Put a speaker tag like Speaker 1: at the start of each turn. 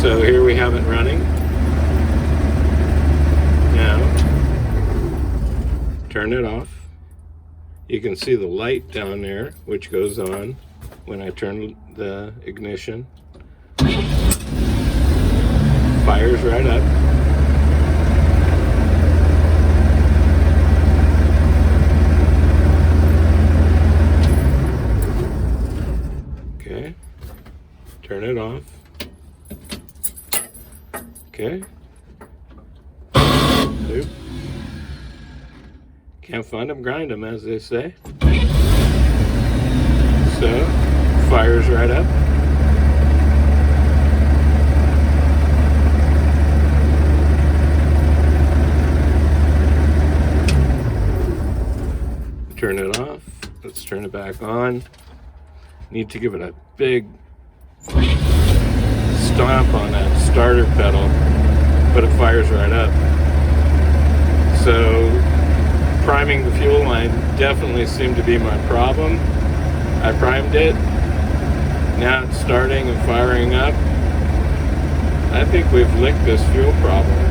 Speaker 1: So here we have it running. Now, turn it off. You can see the light down there, which goes on when I turn the ignition. Fires right up. Okay. Turn it off. Okay. Oop. Can't find them, grind them, as they say. So, fires right up. Turn it off. Let's turn it back on. Need to give it a big stomp on that starter pedal, but it fires right up. So priming the fuel line definitely seemed to be my problem. I primed it. Now it's starting and firing up. I think we've licked this fuel problem.